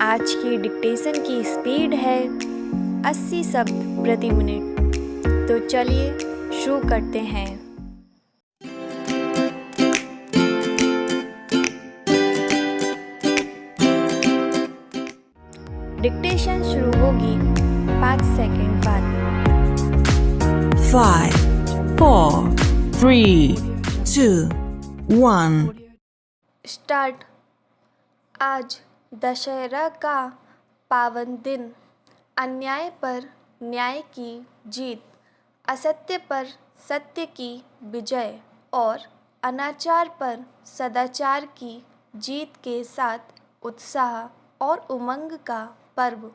आज की डिक्टेशन की स्पीड है 80 शब्द प्रति मिनट। तो चलिए शुरू करते हैं। डिक्टेशन शुरू होगी 5 सेकंड बाद। 5, 4, 3, 2, 1। स्टार्ट। आज दशहरा का पावन दिन। अन्याय पर न्याय की जीत, असत्य पर सत्य की विजय और अनाचार पर सदाचार की जीत के साथ उत्साह और उमंग का पर्व।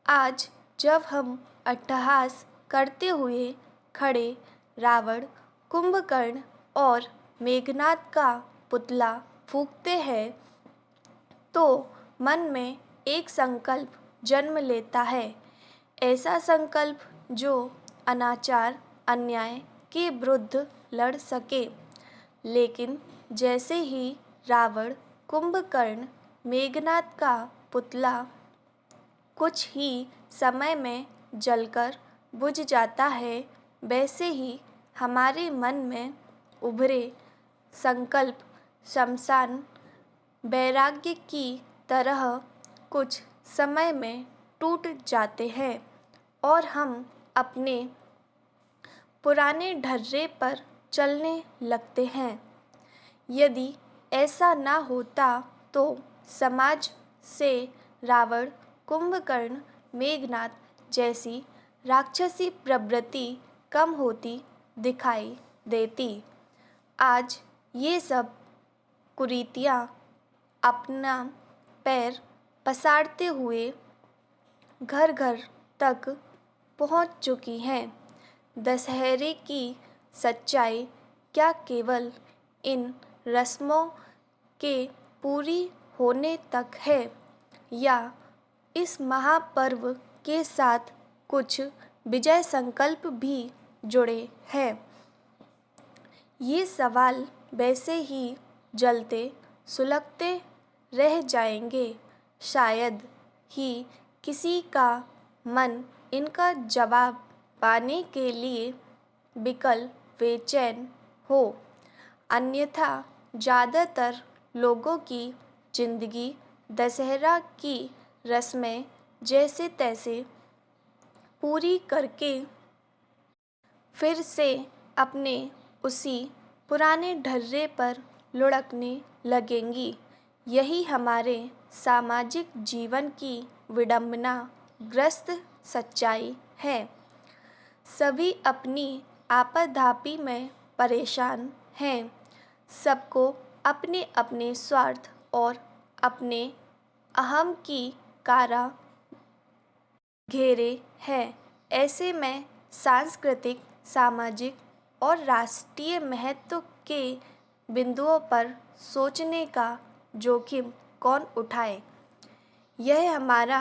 आज जब हम अट्टहास करते हुए खड़े रावण, कुंभकर्ण और मेघनाद का पुतला फूंकते हैं तो मन में एक संकल्प जन्म लेता है। ऐसा संकल्प जो अनाचार अन्याय के विरुद्ध लड़ सके। लेकिन जैसे ही रावण, कुंभकर्ण, मेघनाद का पुतला कुछ ही समय में जलकर बुझ जाता है, वैसे ही हमारे मन में उभरे संकल्प शमशान वैराग्य की तरह कुछ समय में टूट जाते हैं और हम अपने पुराने ढर्रे पर चलने लगते हैं। यदि ऐसा ना होता तो समाज से रावण, कुंभकर्ण, मेघनाद जैसी राक्षसी प्रवृत्ति कम होती दिखाई देती। आज ये सब कुरीतियाँ अपना पैर पसारते हुए घर घर तक पहुँच चुकी हैं। दशहरे की सच्चाई क्या केवल इन रस्मों के पूरी होने तक है या इस महापर्व के साथ कुछ विजय संकल्प भी जुड़े हैं? ये सवाल वैसे ही जलते सुलगते रह जाएंगे। शायद ही किसी का मन इनका जवाब पाने के लिए बिकल बेचैन हो। अन्यथा ज़्यादातर लोगों की जिंदगी दशहरा की रस्में जैसे तैसे पूरी करके फिर से अपने उसी पुराने ढर्रे पर लुढ़कने लगेंगी। यही हमारे सामाजिक जीवन की विडंबना ग्रस्त सच्चाई है। सभी अपनी आपाधापी में परेशान हैं। सबको अपने अपने स्वार्थ और अपने अहम की कारा घेरे है। ऐसे में सांस्कृतिक, सामाजिक और राष्ट्रीय महत्व के बिंदुओं पर सोचने का जोखिम कौन उठाए? यह हमारा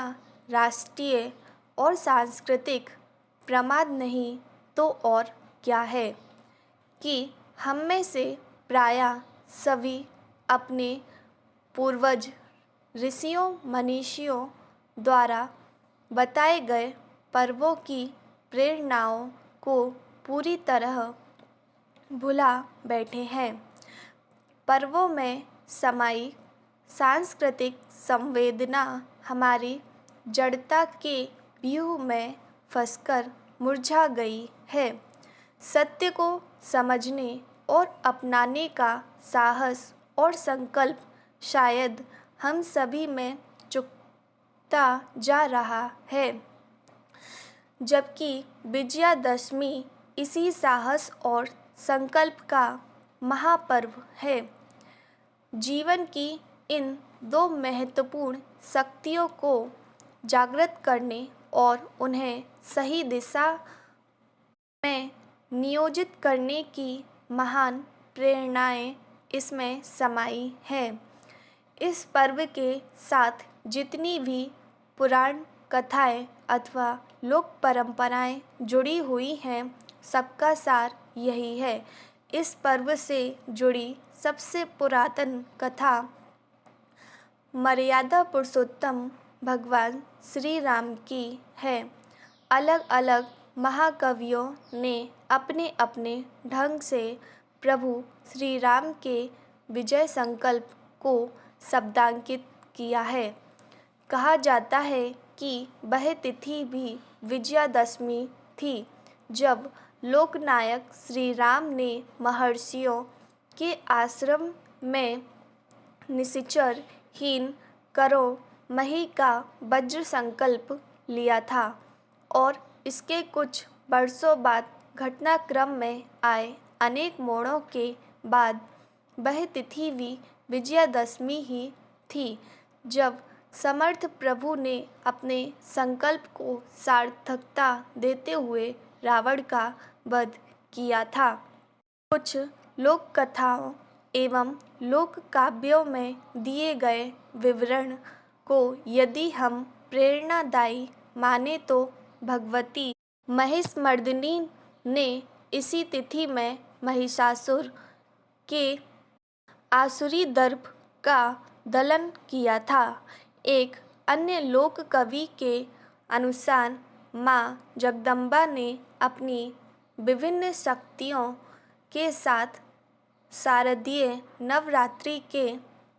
राष्ट्रीय और सांस्कृतिक प्रमाद नहीं तो और क्या है कि हम में से प्रायः सभी अपने पूर्वज ऋषियों मनीषियों द्वारा बताए गए पर्वों की प्रेरणाओं को पूरी तरह भुला बैठे हैं। पर्वों में समाई सांस्कृतिक संवेदना हमारी जड़ता के व्यूह में फंसकर मुरझा गई है। सत्य को समझने और अपनाने का साहस और संकल्प शायद हम सभी में चुकता जा रहा है, जबकि विजयादशमी इसी साहस और संकल्प का महापर्व है। जीवन की इन दो महत्वपूर्ण शक्तियों को जागृत करने और उन्हें सही दिशा में नियोजित करने की महान प्रेरणाएं इसमें समाई हैं। इस पर्व के साथ जितनी भी पुराण कथाएं अथवा लोक परंपराएं जुड़ी हुई हैं, सबका सार यही है। इस पर्व से जुड़ी सबसे पुरातन कथा मर्यादा पुरुषोत्तम भगवान श्री राम की है। अलग अलग महाकवियों ने अपने अपने ढंग से प्रभु श्री राम के विजय संकल्प को शब्दांकित किया है। कहा जाता है कि वह तिथि भी विजयादशमी थी, जब लोकनायक श्री राम ने महर्षियों के आश्रम में निश्चर हीन करो मही का वज्र संकल्प लिया था और इसके कुछ वर्षों बाद घटनाक्रम में आए अनेक मोड़ों के बाद वह तिथि भी विजयादशमी ही थी, जब समर्थ प्रभु ने अपने संकल्प को सार्थकता देते हुए रावण का वध किया था। कुछ लोक कथाओं एवं लोक काव्यों में दिए गए विवरण को यदि हम प्रेरणादायी माने तो भगवती महिषमर्दिनी ने इसी तिथि में महिषासुर के आसुरी दर्प का दलन किया था। एक अन्य लोक कवि के अनुसार माँ जगदम्बा ने अपनी विभिन्न शक्तियों के साथ शारदीय नवरात्रि के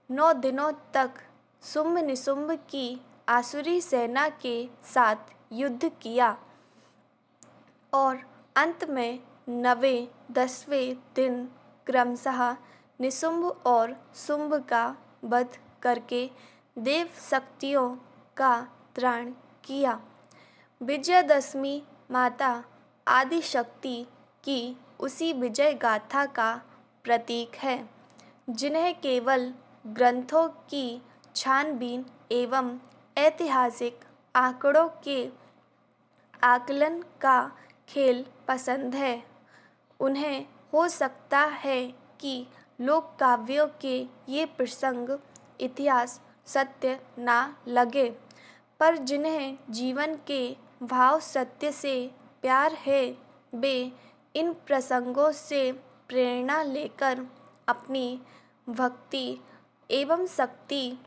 9 दिनों तक शुंभ निशुंभ की आसुरी सेना के साथ युद्ध किया और अंत में 9वें 10वें दिन क्रमशः निशुंभ और शुंभ का वध करके देव शक्तियों का त्राण किया। विजयादशमी माता आदिशक्ति की उसी विजय गाथा का प्रतीक है, जिन्हें केवल ग्रंथों की छानबीन एवं ऐतिहासिक आंकड़ों के आकलन का खेल पसंद है। उन्हें हो सकता है कि लोक काव्यों के ये प्रसंग इतिहास सत्य ना लगे, पर जिन्हें जीवन के भाव सत्य से प्यार है, वे इन प्रसंगों से प्रेरणा लेकर अपनी भक्ति एवं शक्ति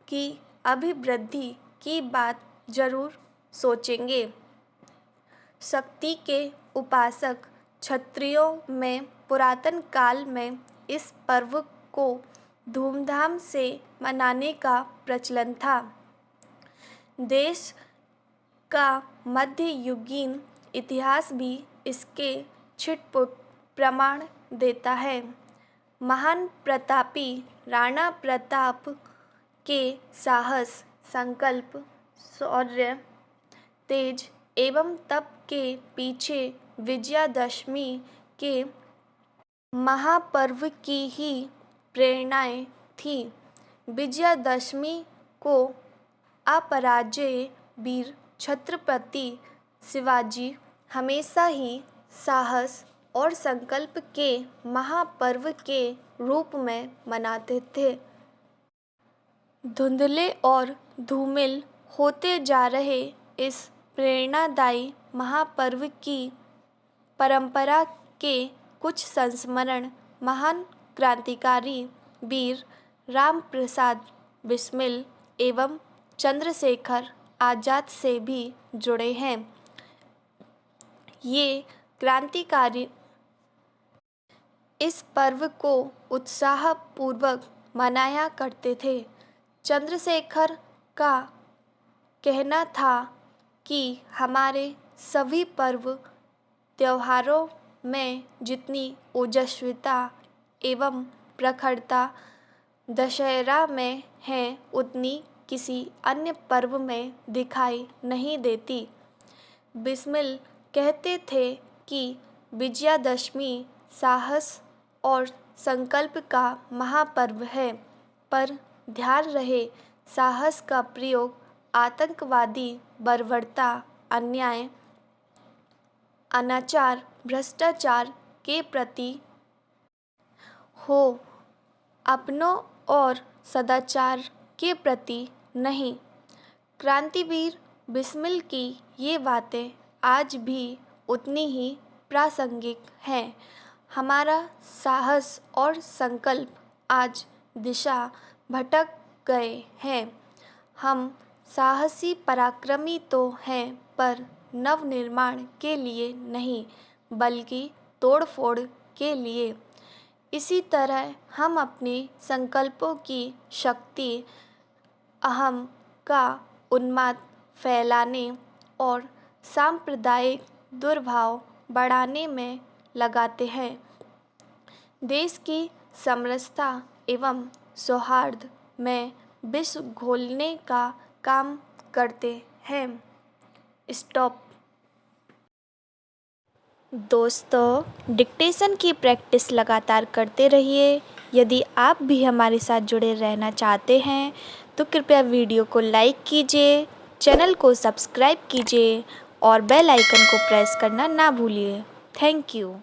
की अभिवृद्धि की बात जरूर सोचेंगे। शक्ति के उपासक क्षत्रियों में पुरातन काल में इस पर्व को धूमधाम से मनाने का प्रचलन था। देश का मध्ययुगीन इतिहास भी इसके छिटपुट प्रमाण देता है। महान प्रतापी राणा प्रताप के साहस, संकल्प, शौर्य, तेज एवं तप के पीछे विजयादशमी के महापर्व की ही प्रेरणाएं थी। विजयादशमी को अपराजेय वीर छत्रपति शिवाजी हमेशा ही साहस और संकल्प के महापर्व के रूप में मनाते थे। धुंधले और धूमिल होते जा रहे इस प्रेरणादायी महापर्व की परंपरा के कुछ संस्मरण महान क्रांतिकारी वीर रामप्रसाद बिस्मिल एवं चंद्रशेखर आज़ाद से भी जुड़े हैं। ये क्रांतिकारी इस पर्व को उत्साहपूर्वक मनाया करते थे। चंद्रशेखर का कहना था कि हमारे सभी पर्व त्योहारों में जितनी ओजस्विता एवं प्रखरता दशहरा में है, उतनी किसी अन्य पर्व में दिखाई नहीं देती। बिस्मिल कहते थे कि विजयादशमी साहस और संकल्प का महापर्व है, पर ध्यान रहे साहस का प्रयोग आतंकवादी बर्बरता, अन्याय, अनाचार, भ्रष्टाचार के प्रति हो, अपनों और सदाचार के प्रति नहीं। क्रांतिवीर बिस्मिल की ये बातें आज भी उतनी ही प्रासंगिक हैं। हमारा साहस और संकल्प आज दिशा भटक गए हैं। हम साहसी पराक्रमी तो हैं, पर नवनिर्माण के लिए नहीं, बल्कि तोड़फोड़ के लिए। इसी तरह हम अपने संकल्पों की शक्ति, अहम का उन्माद फैलाने और सांप्रदायिक दुर्भाव बढ़ाने में लगाते हैं। देश की समरसता एवं सौहार्द में विष घोलने का काम करते हैं। स्टॉप। दोस्तों, डिक्टेशन की प्रैक्टिस लगातार करते रहिए। यदि आप भी हमारे साथ जुड़े रहना चाहते हैं तो कृपया वीडियो को लाइक कीजिए, चैनल को सब्सक्राइब कीजिए और बेल आइकन को प्रेस करना ना भूलिए। Thank you.